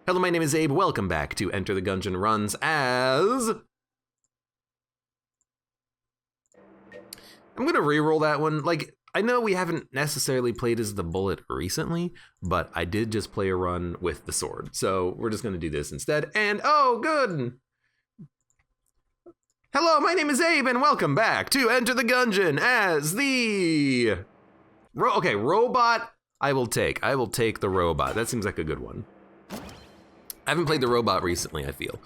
Hello, my name is Abe. Welcome back to Enter the Gungeon runs as... I'm gonna re-roll that one. Like, I know we haven't necessarily played as the bullet recently, but I did just play a run with the sword. So we're just gonna do this instead. And, oh, good! Hello, my name is Abe, and welcome back to Enter the Gungeon as the... Okay, robot, I will take the robot. That seems like a good one. I haven't played the robot recently, I feel.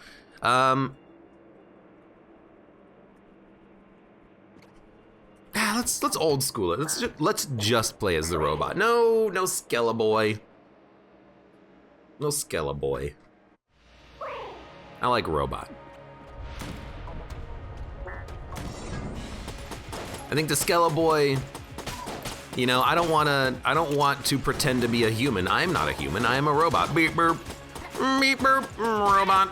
Let's old school it. Let's just play as the robot. No Skeleboy. No Skeleboy. I like robot. I think the Skeleboy, you know, I don't want to pretend to be a human. I am not a human, I am a robot. Beep boop. Beep boop, robot.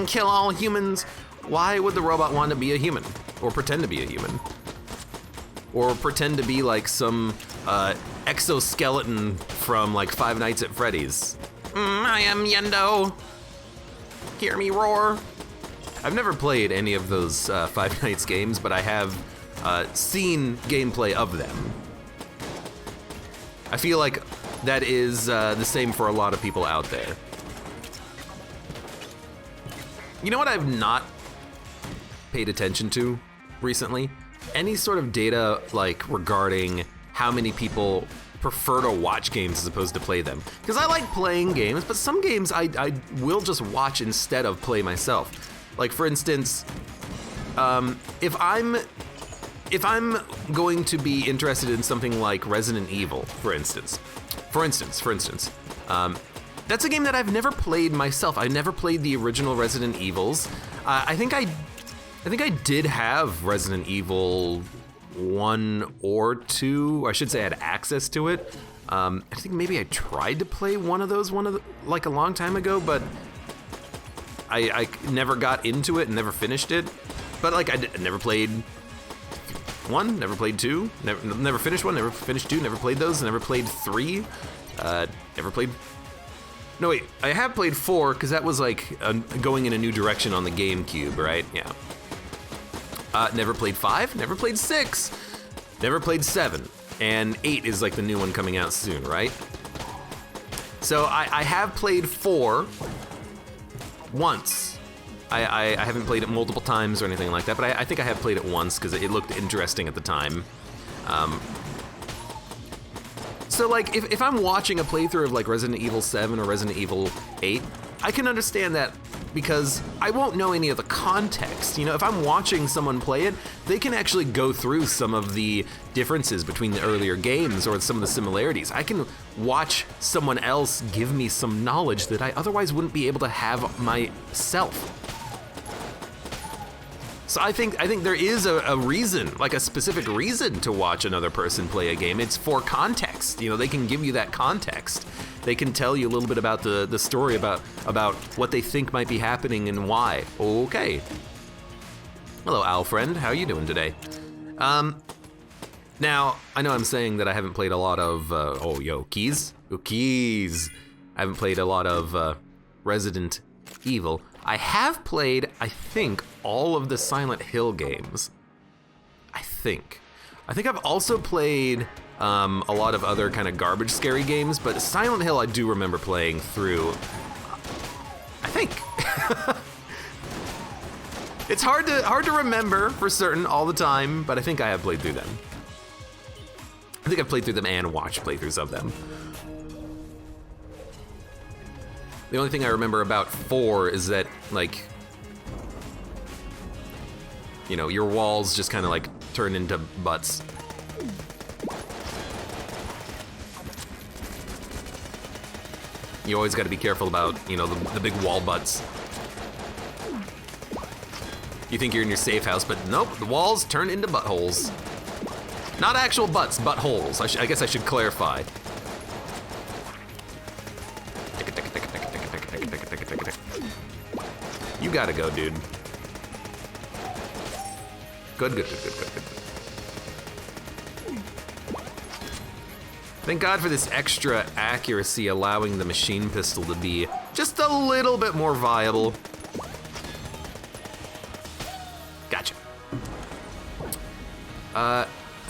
Kill all humans. Why would the robot want to be a human? Or pretend to be a human? Or pretend to be like some exoskeleton from like Five Nights at Freddy's. I am Yendo. Hear me roar. I've never played any of those Five Nights games, but I have seen gameplay of them. I feel like that is the same for a lot of people out there. You know what I've not paid attention to recently? Any sort of data like regarding how many people prefer to watch games as opposed to play them. Because I like playing games, but some games I will just watch instead of play myself. Like for instance, if I'm going to be interested in something like Resident Evil, for instance, that's a game that I've never played myself. I never played the original Resident Evils. I think I did have Resident Evil 1 or 2. I should say I had access to it. I think maybe I tried to play one of those like a long time ago, but I never got into it and never finished it. But like I never played 1, never played 2, never finished 1, never finished 2, never played those, never played 3, never played... No wait, I have played 4 because that was like going in a new direction on the GameCube, right? Yeah. Never played 5, never played 6, never played 7, and 8 is like the new one coming out soon, right? So I have played 4 once. I haven't played it multiple times or anything like that, but I think I have played it once because it looked interesting at the time. So like if I'm watching a playthrough of like Resident Evil 7 or Resident Evil 8, I can understand that because I won't know any of the context. You know, if I'm watching someone play it, they can actually go through some of the differences between the earlier games or some of the similarities. I can watch someone else give me some knowledge that I otherwise wouldn't be able to have myself. So I think there is a reason, like a specific reason to watch another person play a game. It's for context. You know, they can give you that context. They can tell you a little bit about the story, about what they think might be happening and why. Okay. Hello, Al friend. How are you doing today? Now, I know I'm saying that I haven't played a lot of, keys. I haven't played a lot of Resident Evil. I have played, I think, all of the Silent Hill games. I think I've also played a lot of other kind of garbage scary games, but Silent Hill I do remember playing through, I think. It's hard to remember for certain all the time, but I think I have played through them. I think I've played through them and watched playthroughs of them. The only thing I remember about 4 is that, like, you know, your walls just kind of like turn into butts. You always got to be careful about, you know, the big wall butts. You think you're in your safe house, but nope, the walls turn into buttholes. Not actual butts, buttholes. I guess I should clarify. You gotta go, dude. Good. Thank God for this extra accuracy, allowing the machine pistol to be just a little bit more viable. Gotcha.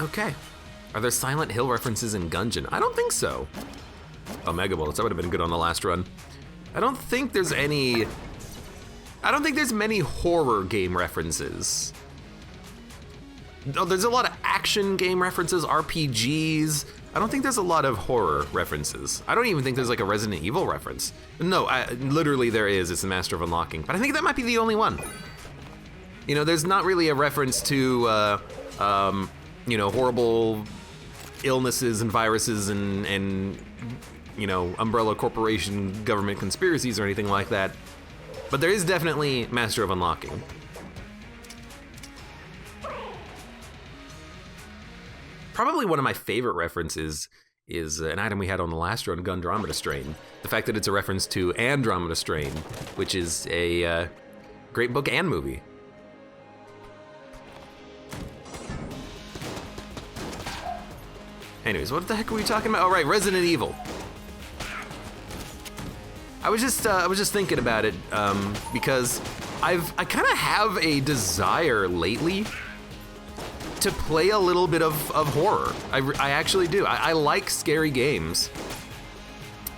Okay. Are there Silent Hill references in Gungeon? I don't think so. Oh, Mega Bullets, that would have been good on the last run. I don't think there's many horror game references. Oh, there's a lot of action game references, RPGs. I don't think there's a lot of horror references. I don't even think there's like a Resident Evil reference. No, literally there is, it's the Master of Unlocking. But I think that might be the only one. You know, there's not really a reference to, you know, horrible illnesses and viruses and you know, Umbrella Corporation government conspiracies or anything like that. But there is definitely Master of Unlocking. Probably one of my favorite references is an item we had on the last run, Gundromeda Strain. The fact that it's a reference to Andromeda Strain, which is a great book and movie. Anyways, what the heck were we talking about? Oh, right, Resident Evil. I was just thinking about it because I kind of have a desire lately to play a little bit of horror. I actually do. I like scary games.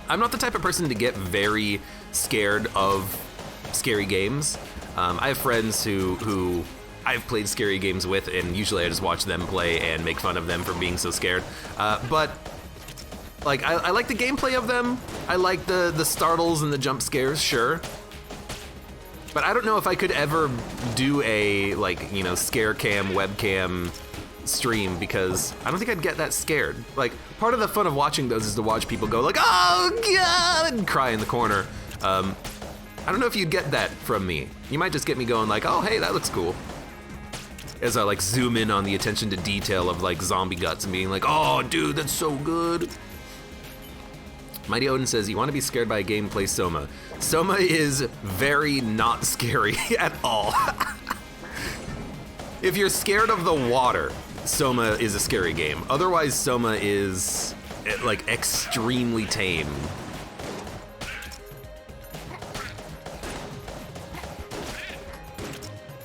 I'm not the type of person to get very scared of scary games. I have friends who I've played scary games with, and usually I just watch them play and make fun of them for being so scared. But like, I like the gameplay of them. I like the startles and the jump scares, sure. But I don't know if I could ever do a, like, you know, scare cam, webcam stream, because I don't think I'd get that scared. Like, part of the fun of watching those is to watch people go like, oh God, and cry in the corner. I don't know if you'd get that from me. You might just get me going like, oh, hey, that looks cool. As I like zoom in on the attention to detail of like zombie guts and being like, oh dude, that's so good. Mighty Odin says, you want to be scared by a game, play Soma. Soma is very not scary at all. If you're scared of the water, Soma is a scary game. Otherwise, Soma is like extremely tame.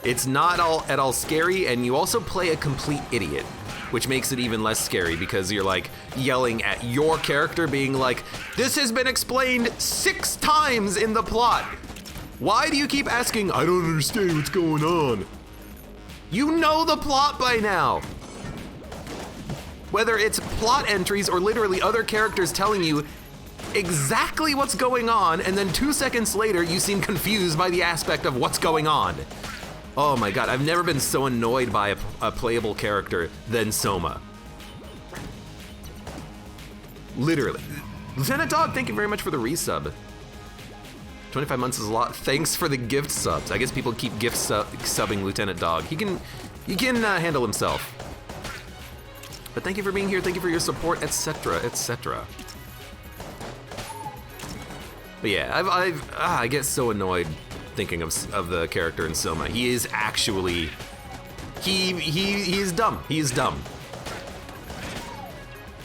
It's not at all scary, and you also play a complete idiot, which makes it even less scary because you're like yelling at your character being like, this has been explained 6 times in the plot. Why do you keep asking, I don't understand what's going on? You know the plot by now. Whether it's plot entries or literally other characters telling you exactly what's going on, and then 2 seconds later you seem confused by the aspect of what's going on. Oh my God, I've never been so annoyed by a playable character than Soma. Literally. Lieutenant Dog, thank you very much for the resub. 25 months is a lot. Thanks for the gift subs. I guess people keep gift subbing Lieutenant Dog. He can handle himself. But thank you for being here. Thank you for your support, etc., etc. But yeah, I get so annoyed thinking of the character in Soma. He is actually, he is dumb. He is dumb.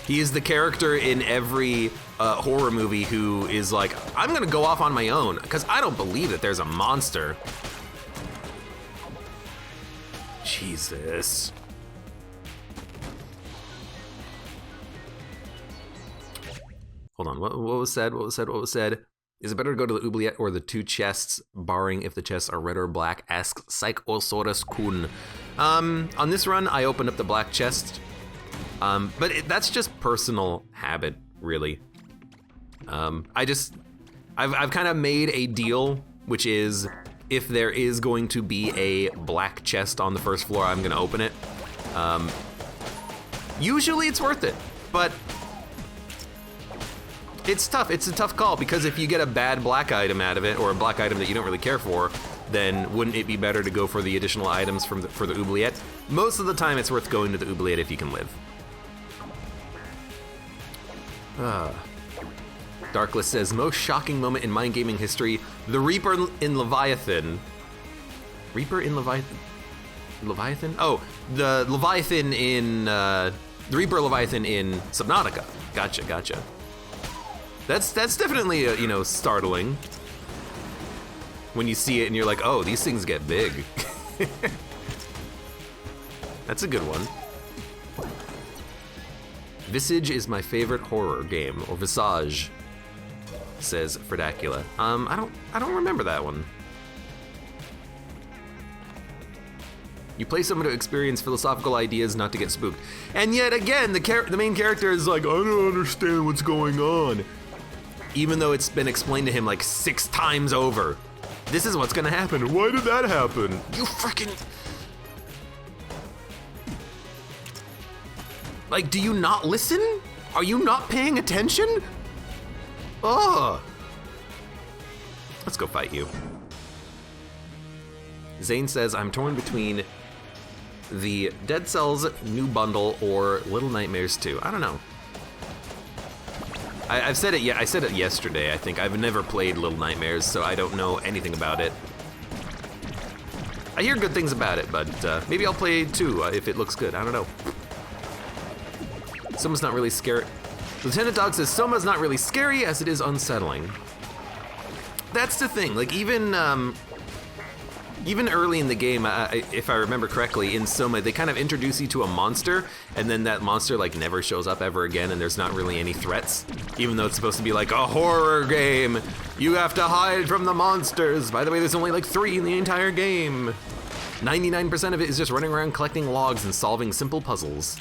He is the character in every horror movie who is like, I'm gonna go off on my own because I don't believe that there's a monster. Jesus. Hold on, what was said? What was said? Is it better to go to the oubliette or the 2 chests, barring if the chests are red or black? Asks Psychosaurus Kun. On this run, I opened up the black chest, but that's just personal habit, really. I've kind of made a deal, which is if there is going to be a black chest on the first floor, I'm gonna open it. Usually it's worth it, but it's tough. It's a tough call because if you get a bad black item out of it, or a black item that you don't really care for, then wouldn't it be better to go for the additional items for the oubliette? Most of the time, it's worth going to the oubliette if you can live. Darkless says, most shocking moment in mind gaming history: the Reaper in Leviathan. Reaper in Leviathan? Leviathan? Oh, the Leviathan in the Reaper Leviathan in Subnautica. Gotcha. That's definitely startling. when you see it and you're like, oh, these things get big. That's a good one. Visage is my favorite horror game, or Visage, says Fredacula. I don't remember that one. You play someone to experience philosophical ideas, not to get spooked. And yet again, the main character is like, I don't understand what's going on. Even though it's been explained to him like 6 times over. This is what's gonna happen. Why did that happen? You freaking... Like, do you not listen? Are you not paying attention? Ugh. Let's go fight you. Zane says, I'm torn between the Dead Cells new bundle or Little Nightmares 2. I don't know. I said it yesterday, I think. I've never played Little Nightmares, so I don't know anything about it. I hear good things about it, but maybe I'll play 2 if it looks good. I don't know. Soma's not really scary. Lieutenant Dog says, Soma's not really scary as it is unsettling. That's the thing, like even early in the game, if I remember correctly, in Soma, they kind of introduce you to a monster, and then that monster like never shows up ever again, and there's not really any threats. Even though it's supposed to be like a horror game. You have to hide from the monsters. By the way, there's only like 3 in the entire game. 99% of it is just running around collecting logs and solving simple puzzles.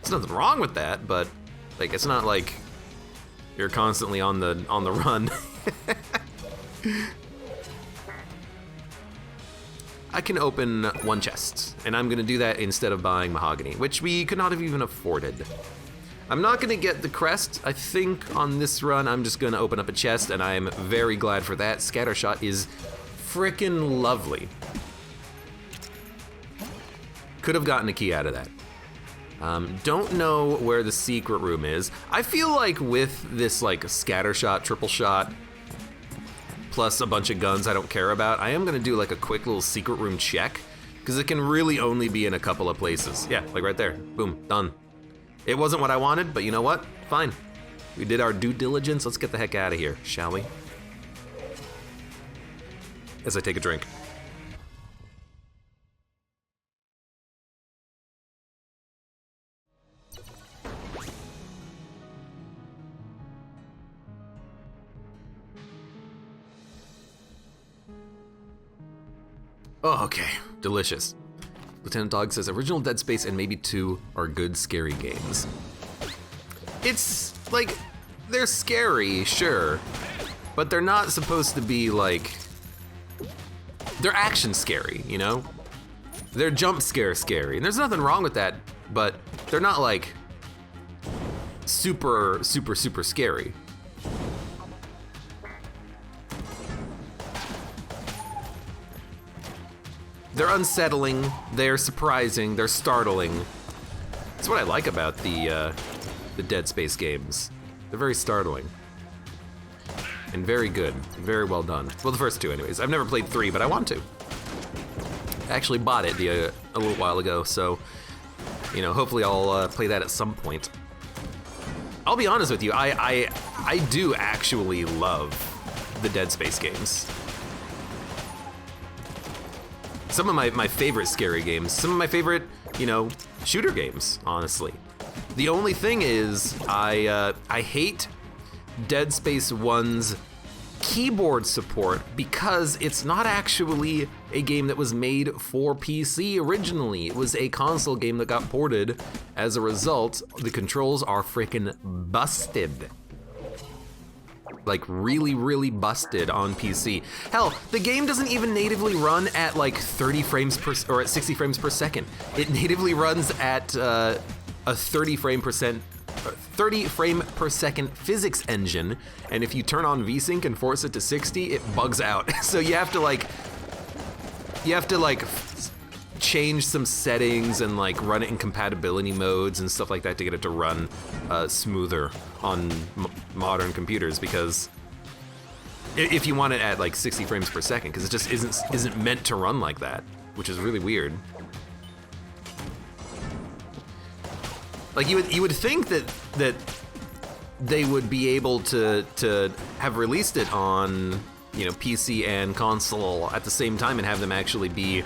There's nothing wrong with that, but like it's not like you're constantly on the run. I can open 1 chest, and I'm gonna do that instead of buying mahogany, which we could not have even afforded. I'm not gonna get the crest. I think on this run, I'm just gonna open up a chest, and I am very glad for that. Scattershot is frickin' lovely. Could have gotten a key out of that. Don't know where the secret room is. I feel like with this like scattershot, triple shot, plus a bunch of guns I don't care about, I am gonna do like a quick little secret room check, because it can really only be in a couple of places. Yeah, like right there, boom, done. It wasn't what I wanted, but you know what? Fine. We did our due diligence, let's get the heck out of here, shall we? As I take a drink. Oh, okay, delicious. Lieutenant Dog says, original Dead Space and maybe 2 are good scary games. It's like, they're scary, sure, but they're not supposed to be like, they're action scary, you know? They're jump scare scary, and there's nothing wrong with that, but they're not like super, super, super scary. They're unsettling, they're surprising, they're startling. That's what I like about the Dead Space games. They're very startling. And very good, very well done. Well, the first 2 anyways. I've never played 3, but I want to. I actually bought it a little while ago, so, you know, hopefully I'll play that at some point. I'll be honest with you, I do actually love the Dead Space games. Some of my favorite scary games, some of my favorite, you know, shooter games, honestly. The only thing is, I hate Dead Space 1's keyboard support because it's not actually a game that was made for PC originally. It was a console game that got ported. As a result, the controls are freaking busted. Like really, really busted on PC. Hell, the game doesn't even natively run at like 30 frames per, or at 60 frames per second. It natively runs at a 30 frame per second physics engine, and if you turn on VSync and force it to 60, it bugs out. So you have to like change some settings and like run it in compatibility modes and stuff like that to get it to run smoother on modern computers, because if you want it at like 60 frames per second, because it just isn't meant to run like that, which is really weird. Like you would think that they would be able to have released it on, you know, PC and console at the same time and have them actually be,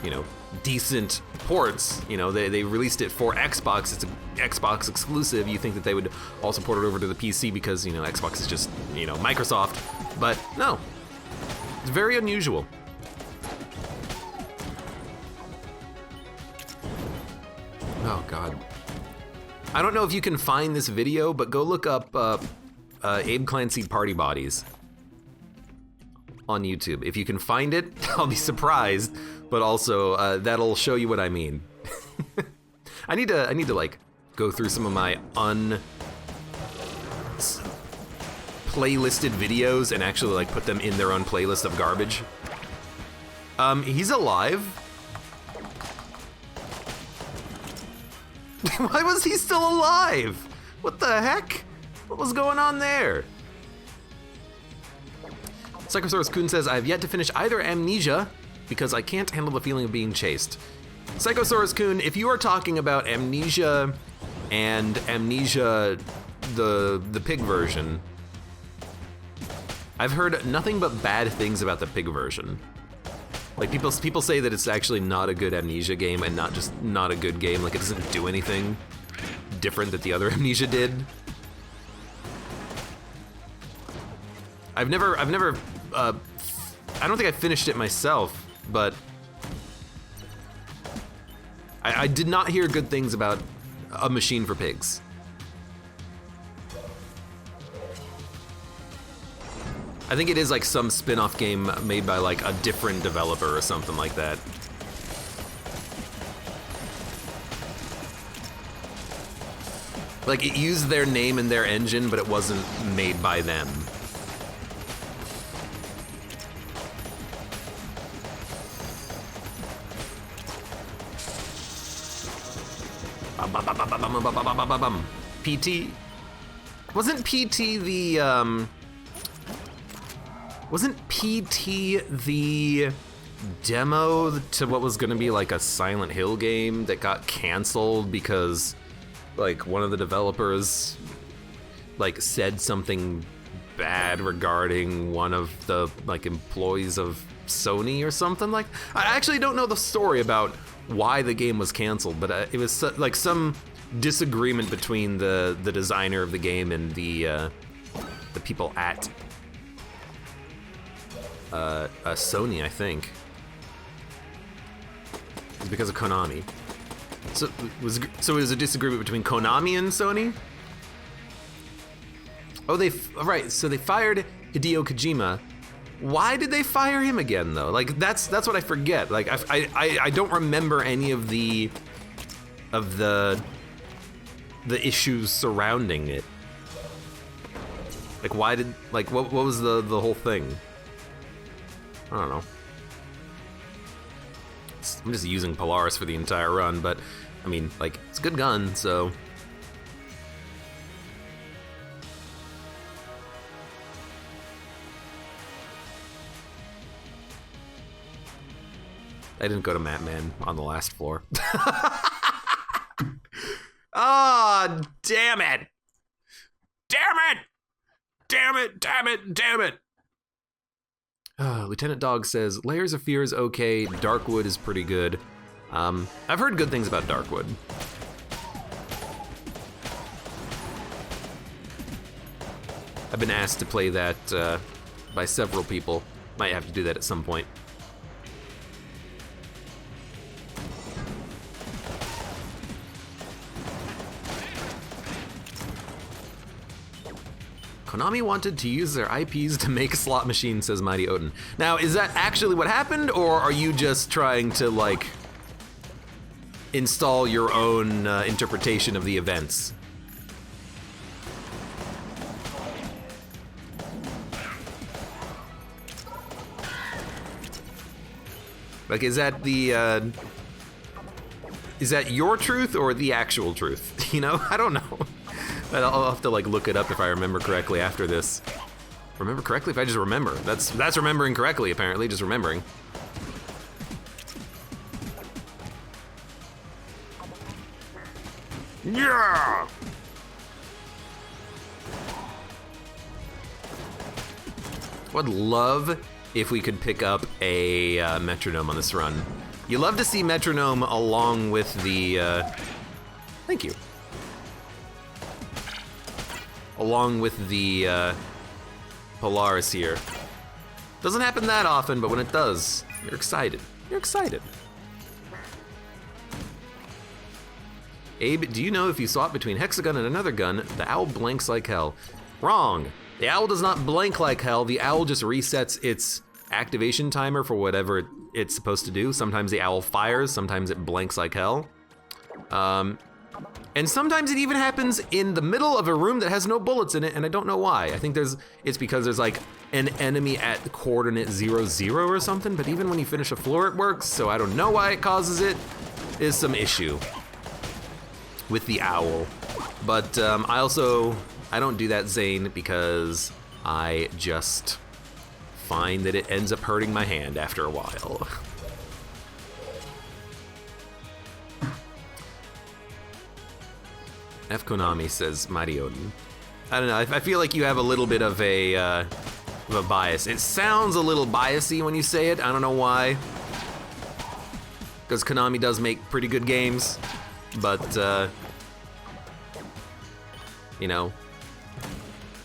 you know, decent ports. You know, they released it for Xbox. It's an Xbox exclusive. You think that they would also port it over to the PC because, you know, Xbox is just, you know, Microsoft. But no, it's very unusual. Oh God. I don't know if you can find this video, but go look up AbeClancy Party Bodies on YouTube. If you can find it, I'll be surprised, but also that'll show you what I mean. I need to like go through some of my playlisted videos and actually like put them in their own playlist of garbage. He's alive. Why was he still alive? What the heck? What was going on there? Psychosaurus Kun says, I have yet to finish either Amnesia because I can't handle the feeling of being chased. Psychosaurus Kun, if you are talking about Amnesia and Amnesia, the pig version, I've heard nothing but bad things about the pig version. Like people say that it's actually not a good Amnesia game and not a good game. Like it doesn't do anything different that the other Amnesia did. I don't think I finished it myself, but I did not hear good things about A Machine for Pigs. I think it is like some spin-off game made by like a different developer or something like that. Like it used their name and their engine, but it wasn't made by them. PT? Wasn't PT the, wasn't PT the demo to what was gonna be like a Silent Hill game that got canceled because like one of the developers like said something bad regarding one of the like employees of Sony or something? Like, I actually don't know the story about why the game was canceled, but it was like some disagreement between the designer of the game and the people at Sony, I think. It's because of Konami. So it was a disagreement between Konami and Sony? Oh, right, so they fired Hideo Kojima. Why did they fire him again though? Like that's what I forget. Like I don't remember any of the issues surrounding it. Like why did, like what was the whole thing? I don't know. I'm just using Polaris for the entire run, but I mean, like, it's a good gun, so. I didn't go to Matman on the last floor. Ah, damn it! Damn it! Damn it, damn it, damn it! Lieutenant Dog says, Layers of Fear is okay, Darkwood is pretty good. I've heard good things about Darkwood. I've been asked to play that by several people. Might have to do that at some point. Konami wanted to use their IPs to make slot machines, says Mighty Odin. Now, is that actually what happened, or are you just trying to, like, install your own interpretation of the events? Like, is that the, is that your truth or the actual truth? You know, I don't know. I'll have to like look it up if I remember correctly after this. Remember correctly if I just remember. That's remembering correctly apparently, just remembering. Yeah! Would love if we could pick up a metronome on this run. You love to see metronome along with the, thank you. Along with the Polaris here. Doesn't happen that often, but when it does, you're excited. You're excited. Abe, do you know if you swap between Hexagun and another gun, the owl blanks like hell? Wrong. The owl does not blank like hell. The owl just resets its activation timer for whatever it's supposed to do. Sometimes the owl fires, sometimes it blanks like hell. And sometimes it even happens in the middle of a room that has no bullets in it, and I don't know why. I think it's because there's like an enemy at the coordinate 0, 0 or something, but even when you finish a floor it works, so I don't know why it causes it. There's some issue with the owl. But I don't do that, Zane, because I just find that it ends up hurting my hand after a while. F. Konami says Mario. I don't know, I feel like you have a little bit of a bias. It sounds a little biasy when you say it, I don't know why. Because Konami does make pretty good games, but you know,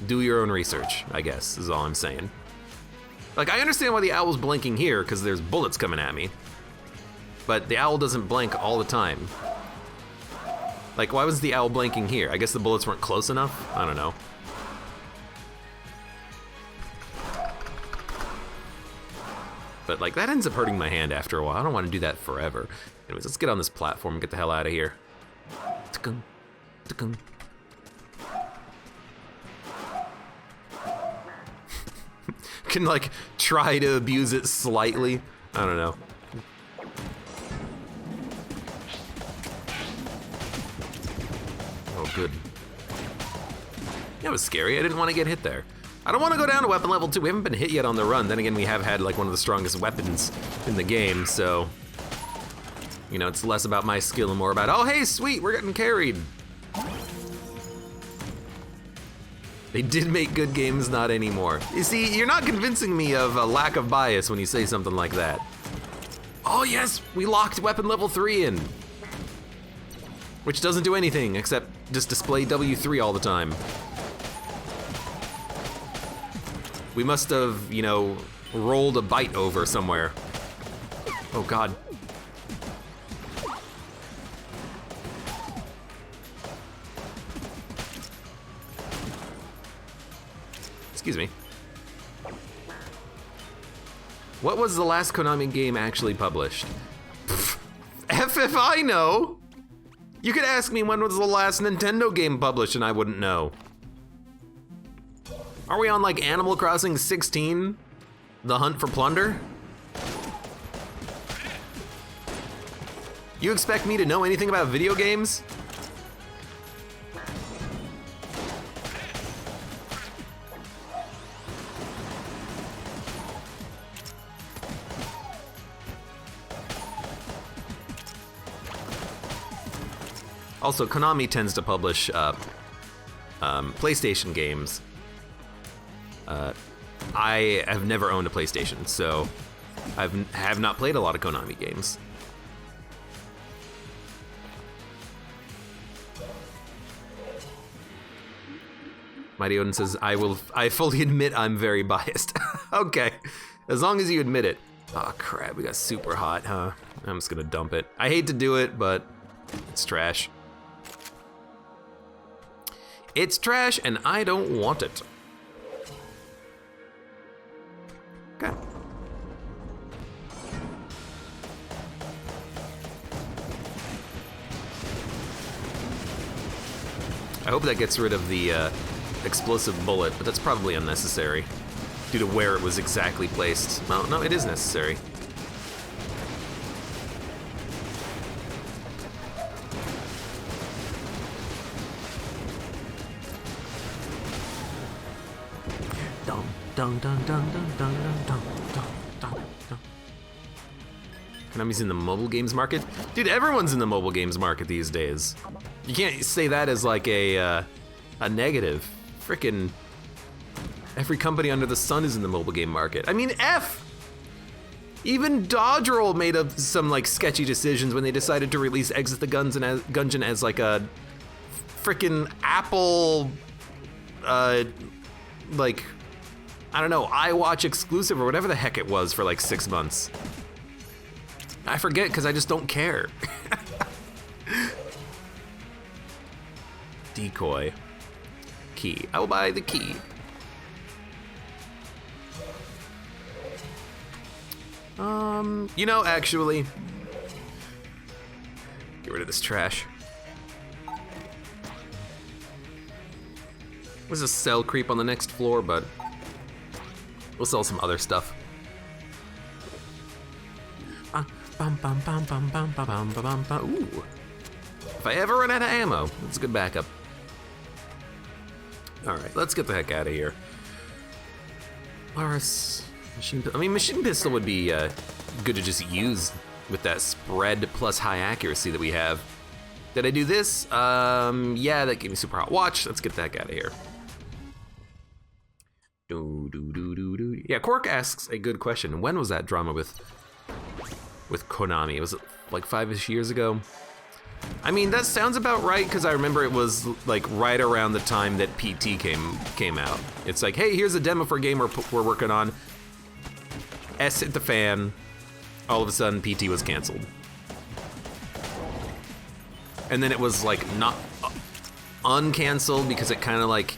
do your own research, I guess, is all I'm saying. Like, I understand why the owl's blinking here, because there's bullets coming at me. But the owl doesn't blink all the time. Like, why was the owl blinking here? I guess the bullets weren't close enough? I don't know. But, like, that ends up hurting my hand after a while. I don't want to do that forever. Anyways, let's get on this platform and get the hell out of here. Ta-gung, ta-gung. Can, like, try to abuse it slightly. I don't know. Oh, good. That was scary. I didn't want to get hit there. I don't want to go down to weapon level 2. We haven't been hit yet on the run. Then again, we have had, like, one of the strongest weapons in the game, so... You know, it's less about my skill and more about, oh, hey, sweet, we're getting carried. They did make good games, not anymore. You see, you're not convincing me of a lack of bias when you say something like that. Oh yes, we locked weapon level 3 in. Which doesn't do anything except just display W3 all the time. We must have, you know, rolled a byte over somewhere. Oh God. Excuse me. What was the last Konami game actually published? F if I know! You could ask me when was the last Nintendo game published and I wouldn't know. Are we on like Animal Crossing 16? The Hunt for Plunder? You expect me to know anything about video games? Also, Konami tends to publish PlayStation games. I have never owned a PlayStation, so I have not played a lot of Konami games. Mighty Odin says, I fully admit I'm very biased. Okay, as long as you admit it. Oh crap, we got super hot, huh? I'm just gonna dump it. I hate to do it, but it's trash. It's trash and I don't want it. Okay. I hope that gets rid of the explosive bullet, but that's probably unnecessary due to where it was exactly placed. Well, no, it is necessary. Dun, dun, dun, dun, dun, dun, dun, dun, dun. Konami's in the mobile games market? Dude, everyone's in the mobile games market these days. You can't say that as like a negative. Frickin' Every company under the sun is in the mobile game market. I mean, even Dodge Roll made some like sketchy decisions when they decided to release Exit the Gungeon as like a freaking Apple, like, I don't know, iWatch exclusive or whatever the heck it was for like 6 months. I forget because I just don't care. Decoy. Key. I will buy the key. You know, actually, get rid of this trash. There's a cell creep on the next floor, but we'll sell some other stuff. Ooh. If I ever run out of ammo, that's a good backup. All right, let's get the heck out of here. Machine pistol would be good to just use with that spread plus high accuracy that we have. Did I do this? Yeah, that gave me super hot watch. Let's get the heck out of here. Yeah, Quark asks a good question. When was that drama with Konami? Was it like 5-ish years ago? I mean, that sounds about right, because I remember it was like right around the time that PT came out. It's like, hey, here's a demo for a game we're working on. S hit the fan. All of a sudden, PT was canceled. And then it was like not uncanceled because it kind of like,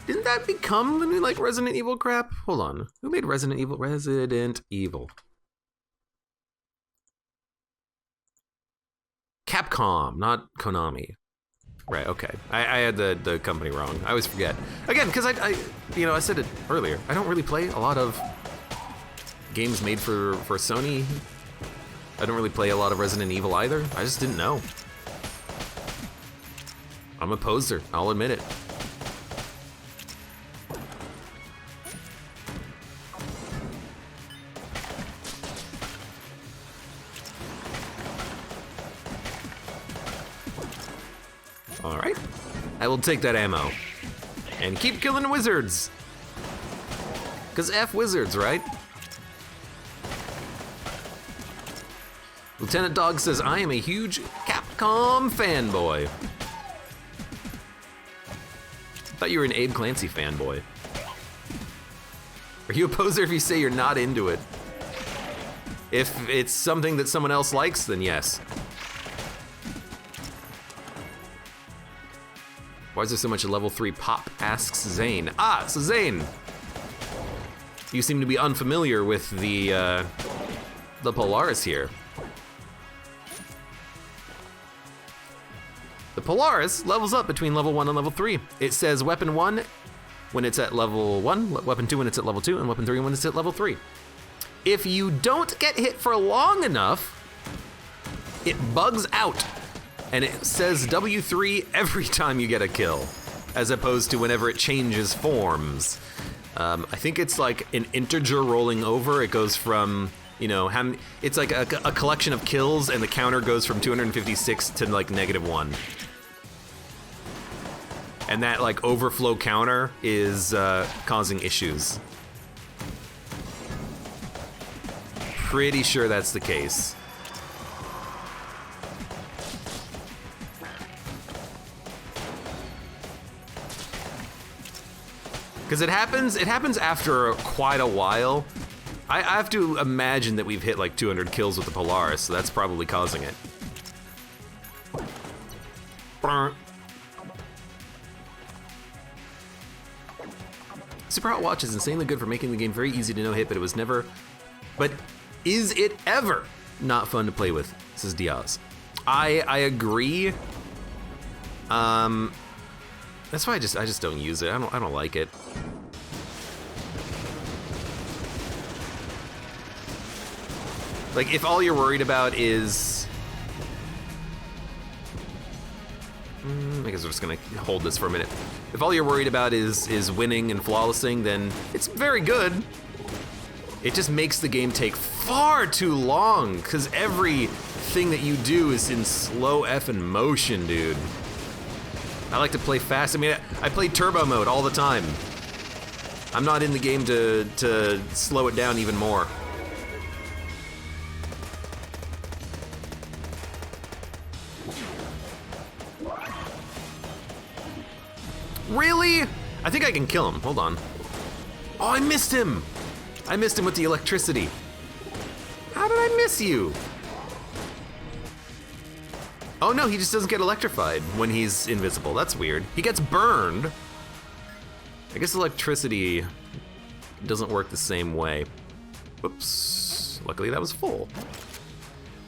didn't that become the new like Resident Evil crap? Hold on, who made Resident Evil? Resident Evil. Capcom, not Konami. Right, okay. I had the company wrong. I always forget. Again, because I said it earlier, I don't really play a lot of games made for Sony. I don't really play a lot of Resident Evil either. I just didn't know. I'm a poser, I'll admit it. All right, I will take that ammo and keep killing wizards. Cause F wizards, right? Lieutenant Dog says, I am a huge Capcom fanboy. Thought you were an AbeClancy fanboy. Are you a poser if you say you're not into it? If it's something that someone else likes, then yes. Why is there so much level 3 pop, asks Zane. Ah, so Zane, you seem to be unfamiliar with the Polaris here. The Polaris levels up between level 1 and level 3. It says weapon 1 when it's at level 1, weapon 2 when it's at level 2, and weapon 3 when it's at level 3. If you don't get hit for long enough, it bugs out. And it says W3 every time you get a kill, as opposed to whenever it changes forms. I think it's like an integer rolling over. It goes from, it's like a collection of kills, and the counter goes from 256 to like -1. And that like overflow counter is causing issues. Pretty sure that's the case. Because it happens after quite a while. I have to imagine that we've hit like 200 kills with the Polaris, so that's probably causing it. Super Hot Watch is insanely good for making the game very easy to no hit, but is it ever not fun to play with, says Diaz. I agree. That's why I just don't use it. I don't like it. Like, if all you're worried about is, I guess we're just gonna hold this for a minute. If all you're worried about is winning and flawlessing, then it's very good. It just makes the game take far too long, because everything that you do is in slow effing motion, dude. I like to play fast. I mean, I play turbo mode all the time. I'm not in the game to slow it down even more. Really? I think I can kill him. Hold on. Oh, I missed him. I missed him with the electricity. How did I miss you? Oh no, he just doesn't get electrified when he's invisible. That's weird. He gets burned. I guess electricity doesn't work the same way. Whoops. Luckily that was full.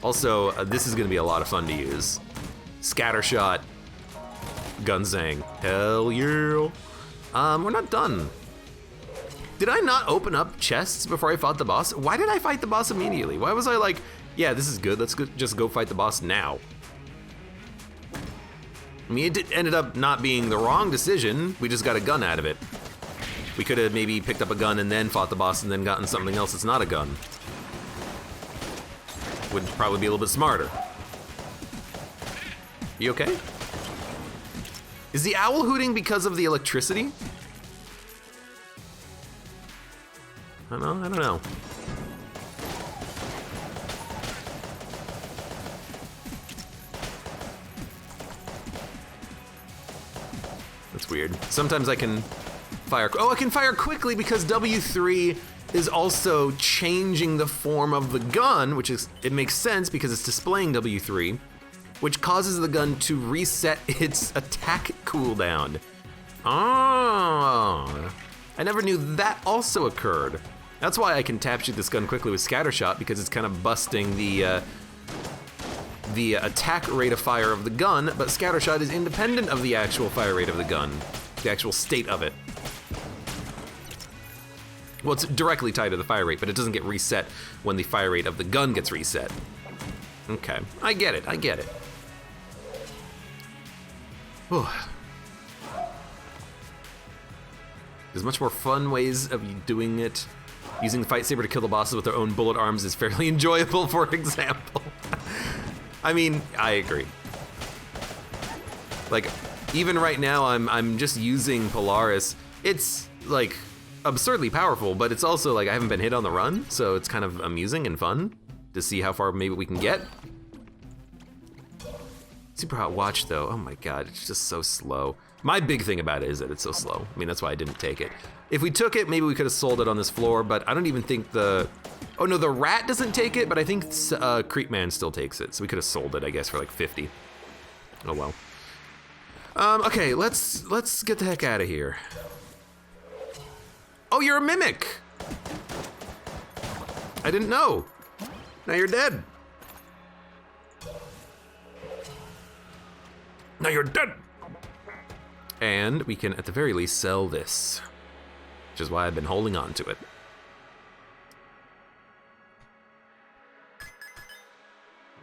Also, this is gonna be a lot of fun to use. Scattershot. Gunzang. Hell yeah. We're not done. Did I not open up chests before I fought the boss? Why did I fight the boss immediately? Why was I like, yeah, this is good, let's just go fight the boss now? I mean, it ended up not being the wrong decision. We just got a gun out of it. We could have maybe picked up a gun and then fought the boss and then gotten something else that's not a gun. Would probably be a little bit smarter. You okay? Is the owl hooting because of the electricity? I don't know. That's weird. Sometimes I can fire, oh, I can fire quickly because W3 is also changing the form of the gun, which is, it makes sense because it's displaying W3, which causes the gun to reset its attack cooldown. Oh, I never knew that also occurred. That's why I can tap shoot this gun quickly with Scattershot, because it's kind of busting the attack rate of fire of the gun, but Scattershot is independent of the actual fire rate of the gun, the actual state of it. Well, it's directly tied to the fire rate, but it doesn't get reset when the fire rate of the gun gets reset. Okay, I get it, I get it. Whew. There's much more fun ways of doing it. Using the fight saber to kill the bosses with their own bullet arms is fairly enjoyable, for example. I mean, I agree. Like, even right now, I'm just using Polaris. It's like absurdly powerful, but it's also like I haven't been hit on the run, so it's kind of amusing and fun to see how far maybe we can get. Super Hot Watch though, oh my god, it's just so slow. My big thing about it is that it's so slow. I mean, that's why I didn't take it. If we took it, maybe we could have sold it on this floor, but I don't even think the, oh no, the rat doesn't take it, but I think Creepman still takes it, so we could have sold it, I guess, for like 50. Oh well. Okay, let's get the heck out of here. Oh, you're a mimic! I didn't know. Now you're dead. Now you're dead! And we can, at the very least, sell this, which is why I've been holding on to it.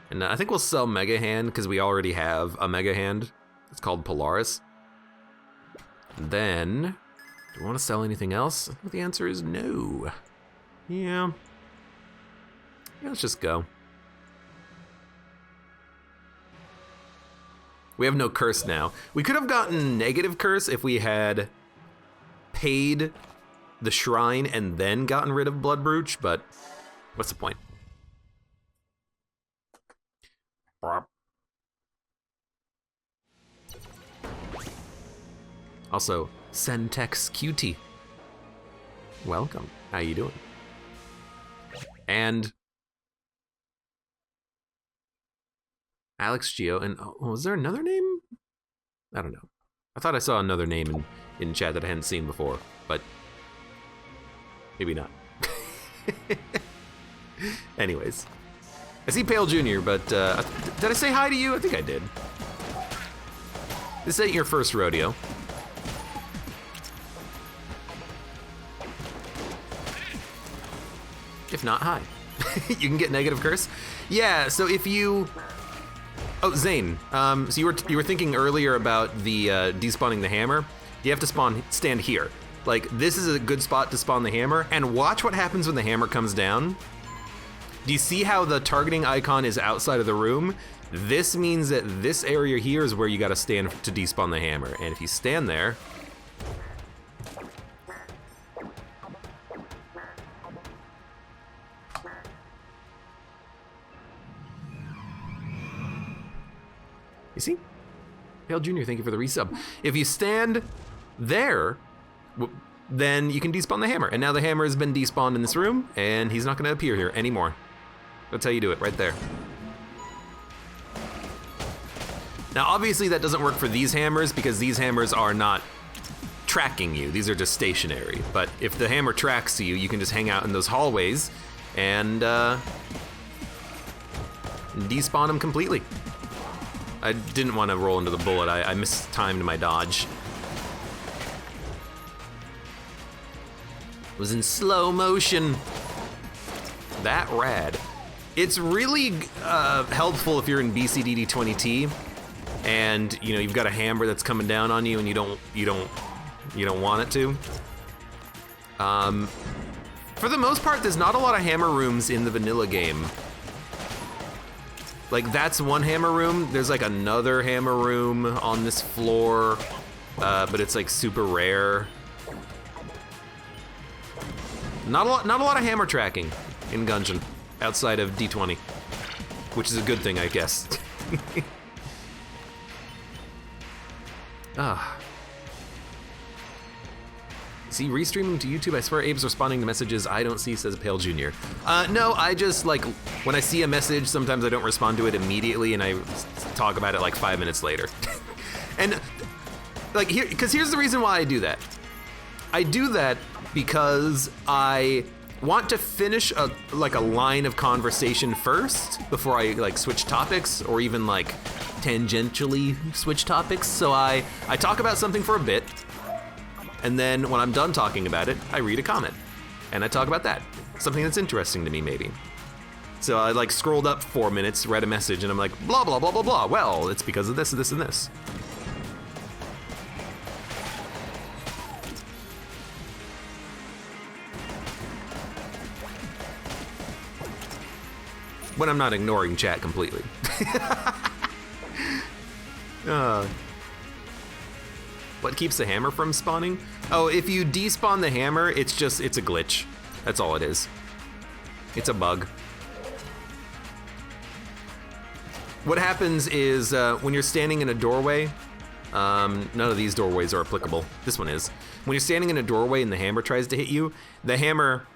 And I think we'll sell Mega Hand, because we already have a Mega Hand. It's called Polaris. And then, do we want to sell anything else? I think the answer is no. Yeah, let's just go. We have no curse now. We could have gotten negative curse if we had paid the shrine and then gotten rid of Blood Brooch, but what's the point? Also, Sentex QT. Welcome. How you doing? And Alex Geo, and oh, was there another name? I don't know. I thought I saw another name in chat that I hadn't seen before, but maybe not. Anyways, I see Pale Jr., but did I say hi to you? I think I did. This ain't your first rodeo. If not, hi. You can get negative curse. Yeah, so if you, oh, Zane, so you were thinking earlier about the despawning the hammer. You have to stand here. Like, this is a good spot to spawn the hammer, and watch what happens when the hammer comes down. Do you see how the targeting icon is outside of the room? This means that this area here is where you gotta stand to despawn the hammer. And if you stand there, You see? Pale Jr., thank you for the resub. If you stand there, then you can despawn the hammer. And now the hammer has been despawned in this room, and he's not gonna appear here anymore. That's how you do it, right there. Now, obviously that doesn't work for these hammers because these hammers are not tracking you. These are just stationary. But if the hammer tracks you, you can just hang out in those hallways and despawn them completely. I didn't want to roll into the bullet. I mistimed my dodge. It was in slow motion. That rad. It's really helpful if you're in BCDD 20T and you've got a hammer that's coming down on you and you don't want it to. For the most part, there's not a lot of hammer rooms in the vanilla game. Like, that's one hammer room. There's like another hammer room on this floor, but it's like super rare. Not a lot of hammer tracking in Gungeon outside of D20, which is a good thing, I guess. See, restreaming to YouTube, I swear Abe's responding to messages I don't see, says Pale Jr. No, I just, like, when I see a message, sometimes I don't respond to it immediately and I talk about it like 5 minutes later. And, like, here's the reason why I do that. I do that because I want to finish a line of conversation first before I, like, switch topics or even, like, tangentially switch topics. So I talk about something for a bit, and then when I'm done talking about it, I read a comment, and I talk about that. Something that's interesting to me, maybe. So I, like, scrolled up 4 minutes, read a message, and I'm like, blah, blah, blah, blah, blah. Well, it's because of this, this, and this. When I'm not ignoring chat completely. What keeps the hammer from spawning? Oh, if you despawn the hammer, it's a glitch. That's all it is. It's a bug. What happens is when you're standing in a doorway, none of these doorways are applicable. This one is. When you're standing in a doorway and the hammer tries to hit you, the hammer,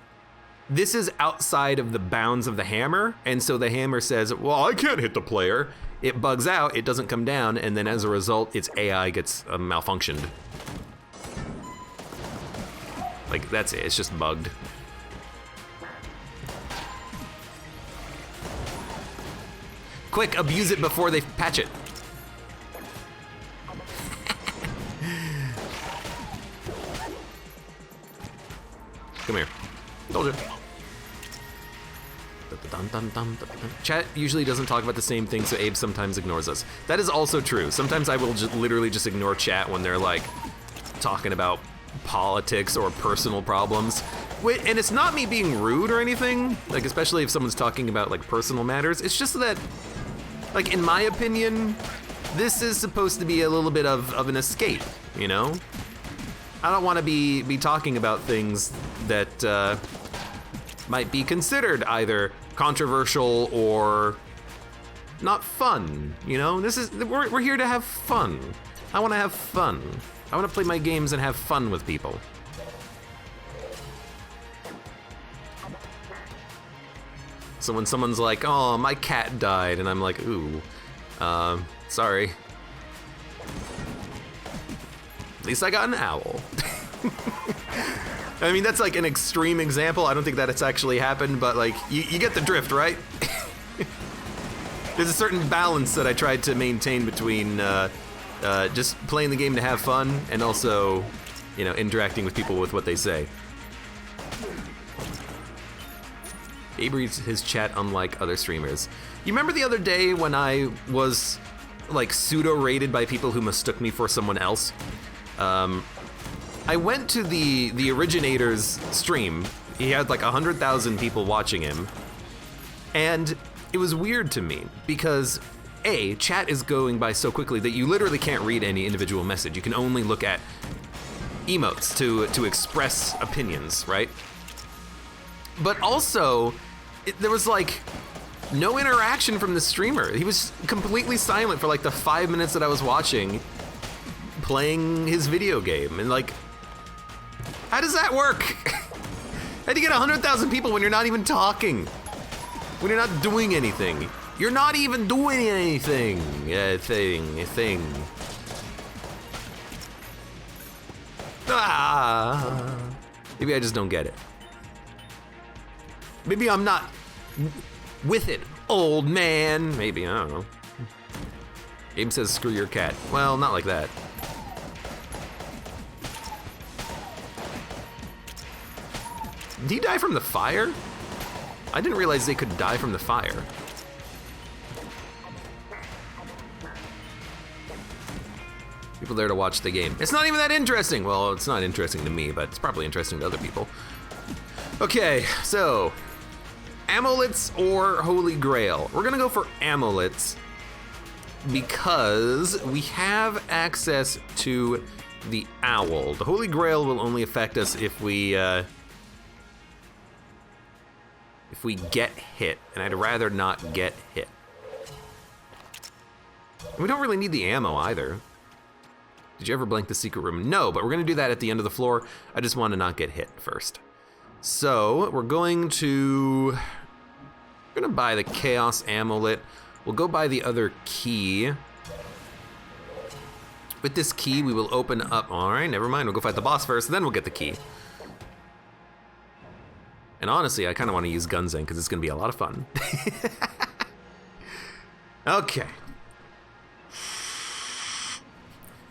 this is outside of the bounds of the hammer, and so the hammer says, well, I can't hit the player. It bugs out, it doesn't come down, and then as a result, its AI gets malfunctioned. Like, that's it, it's just bugged. Quick, abuse it before they patch it. Come here. Told you. Chat usually doesn't talk about the same thing, so Abe sometimes ignores us. That is also true. Sometimes I will literally just ignore chat when they're like talking about politics or personal problems. And it's not me being rude or anything, like especially if someone's talking about like personal matters. It's just that, like, in my opinion, this is supposed to be a little bit of an escape, you know? I don't want to be talking about things that might be considered either controversial or not fun, you know? We're here to have fun. I want to have fun. I want to play my games and have fun with people. So when someone's like, oh, my cat died, and I'm like, ooh, sorry. At least I got an owl. I mean, that's like an extreme example. I don't think that it's actually happened, but like, you get the drift, right? There's a certain balance that I tried to maintain between just playing the game to have fun and also, you know, interacting with people with what they say. Abe reads his chat unlike other streamers. You remember the other day when I was like pseudo-rated by people who mistook me for someone else? I went to the originator's stream. He had like 100,000 people watching him. And it was weird to me because A, chat is going by so quickly that you literally can't read any individual message. You can only look at emotes to express opinions, right? But also, there was like no interaction from the streamer. He was completely silent for like the 5 minutes that I was watching, playing his video game. And like, how does that work? How do you get 100,000 people when you're not even talking? When you're not doing anything? You're not even doing anything. Thing. Ah. Maybe I just don't get it. Maybe I'm not with it, old man. Maybe, I don't know. Game says screw your cat. Well, not like that. Did he die from the fire? I didn't realize they could die from the fire. People there to watch the game. It's not even that interesting. Well, it's not interesting to me, but it's probably interesting to other people. Okay, so amulets or Holy Grail? We're gonna go for amulets because we have access to the owl. The Holy Grail will only affect us if we get hit, and I'd rather not get hit. We don't really need the ammo either. Did you ever blank the secret room? No, but we're gonna do that at the end of the floor. I just want to not get hit first. So we're gonna buy the Chaos Amulet. We'll go buy the other key. With this key, we will open up. All right, never mind. We'll go fight the boss first, then we'll get the key. And honestly, I kind of want to use Gungeon because it's gonna be a lot of fun. Okay.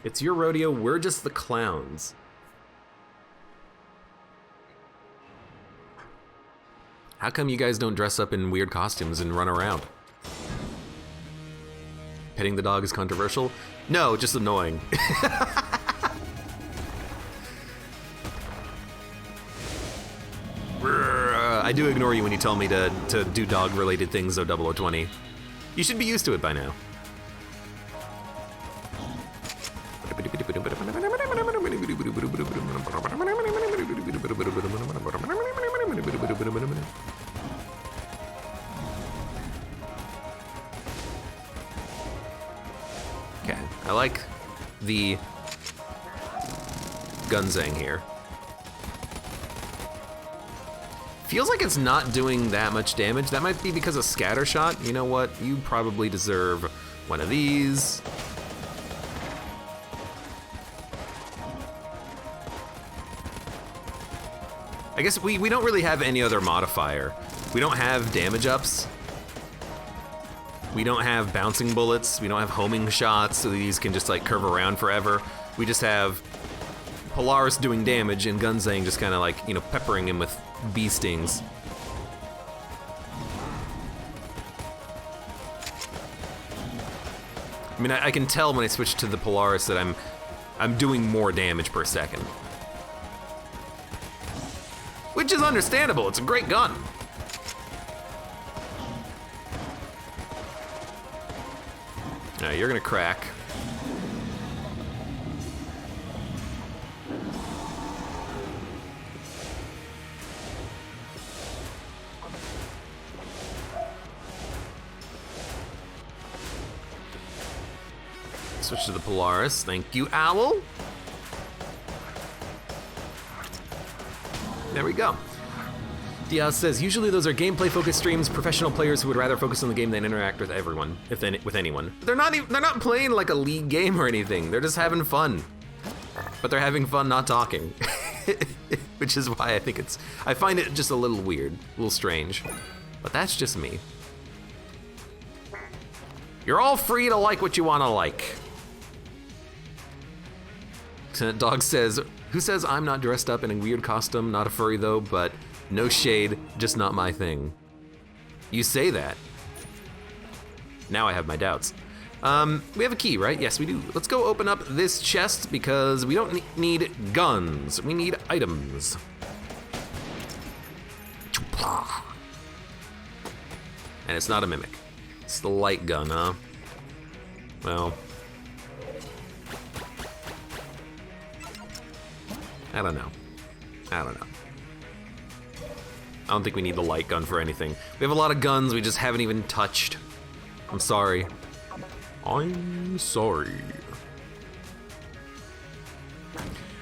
It's your rodeo, we're just the clowns. How come you guys don't dress up in weird costumes and run around? Petting the dog is controversial? No, just annoying. I do ignore you when you tell me to do dog-related things, though, 0020. You should be used to it by now. Okay, I like the Gungeon here. Feels like it's not doing that much damage. That might be because of scatter shot. You know what? You probably deserve one of these. I guess we don't really have any other modifier. We don't have damage ups. We don't have bouncing bullets. We don't have homing shots, so these can just like curve around forever. We just have Polaris doing damage and Gungeon just kind of like, you know, peppering him with bee stings. I mean, I can tell when I switch to the Polaris that I'm doing more damage per second. Which is understandable, it's a great gun. Now you're gonna crack. Switch to the Polaris, thank you, Owl. There we go. Diaz says, usually those are gameplay-focused streams, professional players who would rather focus on the game than interact with everyone, with anyone. They're not playing like a league game or anything. They're just having fun. But they're having fun not talking. Which is why I find it just a little weird, a little strange. But that's just me. You're all free to like what you want to like. Dog says, who says I'm not dressed up in a weird costume? Not a furry though, but no shade, just not my thing. You say that. Now I have my doubts. We have a key, right? Yes, we do. Let's go open up this chest because we don't need guns. We need items. And it's not a mimic. It's the light gun, huh? Well, I don't know. don't think we need the light gun for anything. We have a lot of guns we just haven't even touched. I'm sorry. I'm sorry.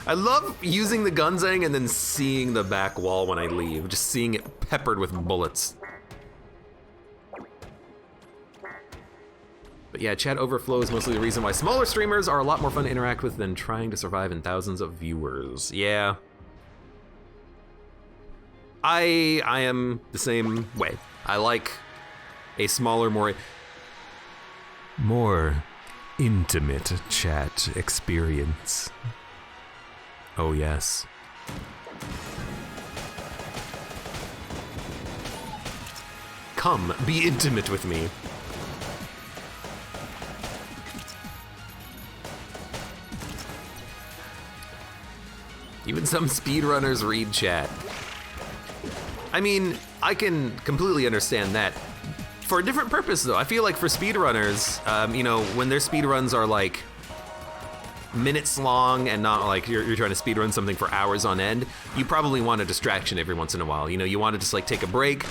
I love using the Gunzang and then seeing the back wall when I leave, just seeing it peppered with bullets. But yeah, chat overflow is mostly the reason why smaller streamers are a lot more fun to interact with than trying to survive in thousands of viewers. Yeah. I am the same way. I like a smaller, more intimate chat experience. Oh yes. Come, be intimate with me. Even some speedrunners read chat. I mean, I can completely understand that. For a different purpose though, I feel like for speedrunners, you know, when their speedruns are like minutes long and not like you're trying to speedrun something for hours on end, you probably want a distraction every once in a while. You know, you want to just like take a break,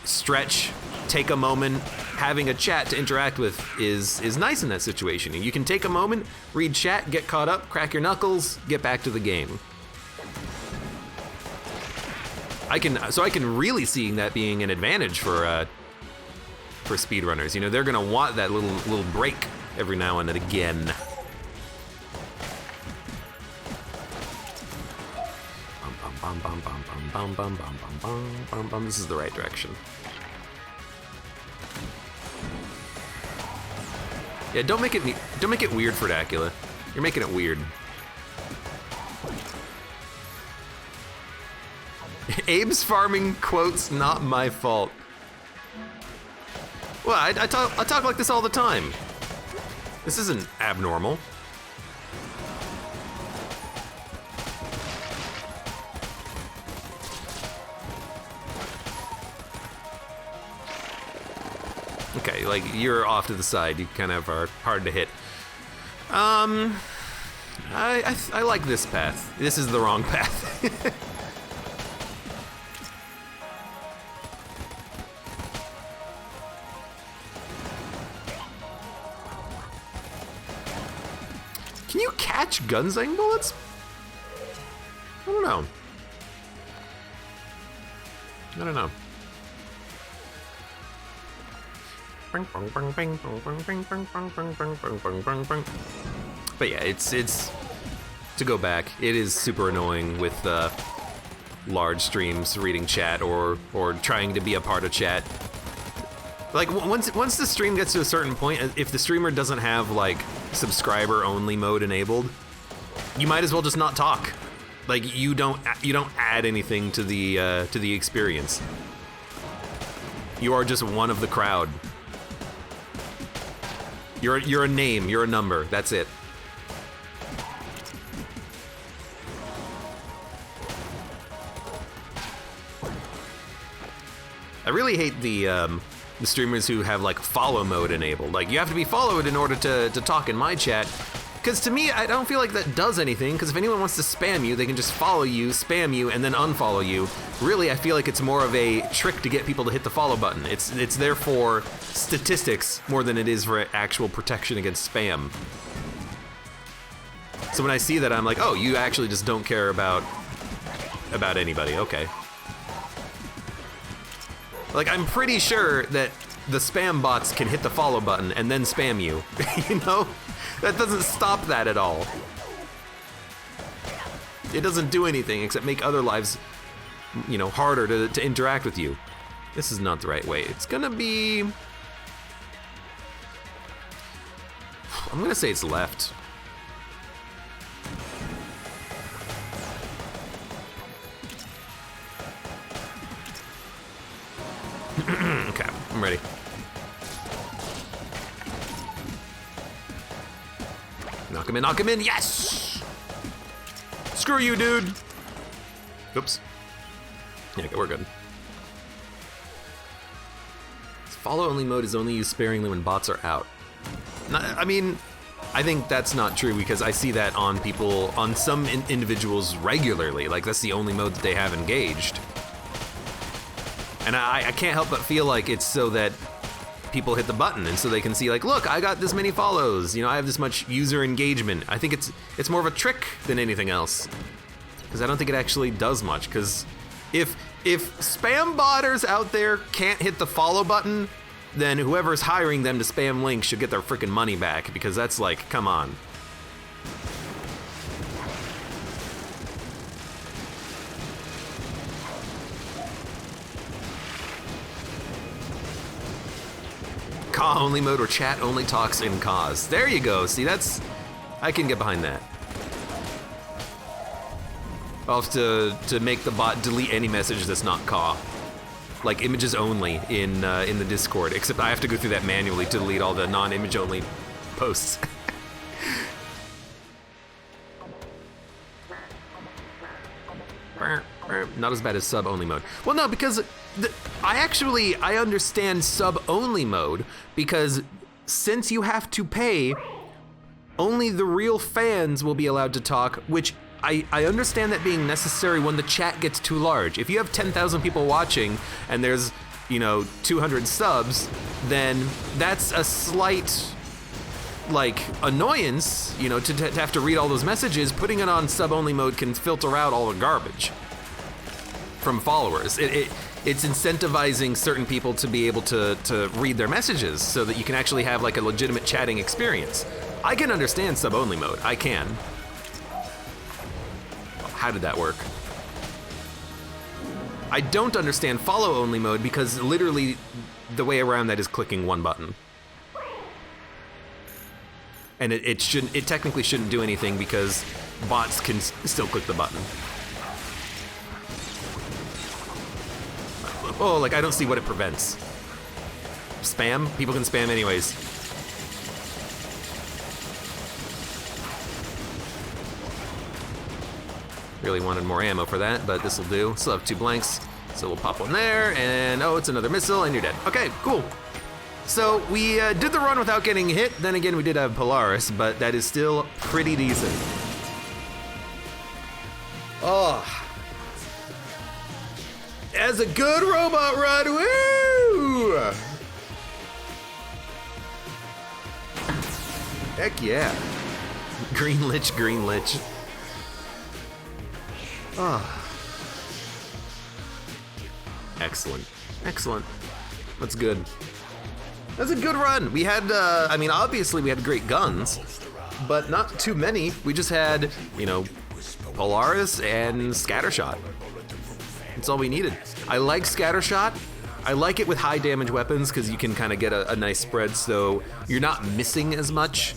stretch, take a moment. Having a chat to interact with is nice in that situation. You can take a moment, read chat, get caught up, crack your knuckles, get back to the game. I can really see that being an advantage for speedrunners. You know, they're gonna want that little break every now and again. This is the right direction. Yeah, don't make it weird for Dracula. You're making it weird. Abe's farming quotes, not my fault. Well, I talk like this all the time. This isn't abnormal. Okay, like, you're off to the side. You kind of are hard to hit. I like this path. This is the wrong path. Can you catch Gunzang bullets? I don't know. I don't know. But yeah, it's to go back, it is super annoying with large streams reading chat or trying to be a part of chat. Like once the stream gets to a certain point, if the streamer doesn't have like subscriber only mode enabled, you might as well just not talk. Like you don't add anything to the experience. You are just one of the crowd. You're a name, you're a number, that's it. I really hate the streamers who have like follow mode enabled. Like you have to be followed in order to talk in my chat. Because to me, I don't feel like that does anything, because if anyone wants to spam you, they can just follow you, spam you, and then unfollow you. Really, I feel like it's more of a trick to get people to hit the follow button. It's there for statistics more than it is for actual protection against spam. So when I see that, I'm like, oh, you actually just don't care about anybody, okay. Like, I'm pretty sure that the spam bots can hit the follow button and then spam you, you know? That doesn't stop that at all. It doesn't do anything except make other lives, you know, harder to interact with you. This is not the right way. It's gonna be... I'm gonna say it's left. Okay, I'm ready. Knock him in, yes! Screw you, dude! Oops. Yeah, okay, we're good. Follow-only mode is only used sparingly when bots are out. I mean, I think that's not true because I see that on people, on some individuals regularly. Like, that's the only mode that they have engaged. And I can't help but feel like it's so that people hit the button and so they can see like, look, I got this many follows, you know, I have this much user engagement. I think it's more of a trick than anything else, because I don't think it actually does much. Because if spam botters out there can't hit the follow button, then whoever's hiring them to spam links should get their freaking money back, because that's like, come on. Caw only mode or chat only talks in caws. There you go. See, I can get behind that. I'll have to make the bot delete any message that's not caw. Like images only in the Discord, except I have to go through that manually to delete all the non-image only posts. Not as bad as sub-only mode. Well, no, because I understand sub-only mode, because since you have to pay, only the real fans will be allowed to talk, which I understand that being necessary when the chat gets too large. If you have 10,000 people watching and there's, 200 subs, then that's a slight, annoyance, to have to read all those messages. Putting it on sub-only mode can filter out all the garbage from followers. It's incentivizing certain people to be able to read their messages so that you can actually have a legitimate chatting experience. I can understand sub-only mode, I can. How did that work? I don't understand follow-only mode, because literally the way around that is clicking one button. And it technically shouldn't do anything, because bots can still click the button. Oh, I don't see what it prevents. Spam? People can spam anyways. Really wanted more ammo for that, but this'll do. Still have 2 blanks, so we'll pop one there, and oh, it's another missile, and you're dead. Okay, cool. So we did the run without getting hit. Then again, we did have Polaris, but that is still pretty decent. Oh. As a good robot run, woo! Heck yeah. Green Lich, Green Lich. Oh. Excellent. Excellent. That's good. That's a good run. We had, obviously we had great guns, but not too many. We just had, Polaris and Scattershot. That's all we needed. I like Scattershot. I like it with high damage weapons, because you can kind of get a nice spread, so you're not missing as much.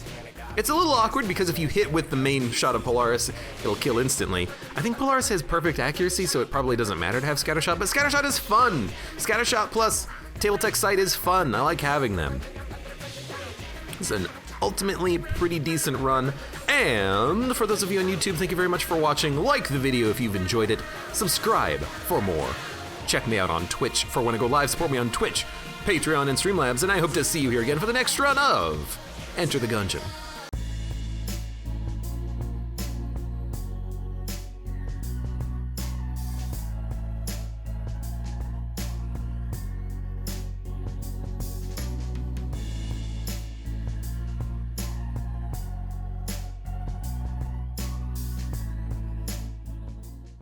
It's a little awkward, because if you hit with the main shot of Polaris, it'll kill instantly. I think Polaris has perfect accuracy, so it probably doesn't matter to have Scattershot, but Scattershot is fun! Scattershot plus Table Tech Sight is fun. I like having them. It's an ultimately pretty decent run. And for those of you on YouTube, thank you very much for watching. Like the video if you've enjoyed it. Subscribe for more. Check me out on Twitch for when I go live. Support me on Twitch, Patreon, and Streamlabs, and I hope to see you here again for the next run of Enter the Gungeon.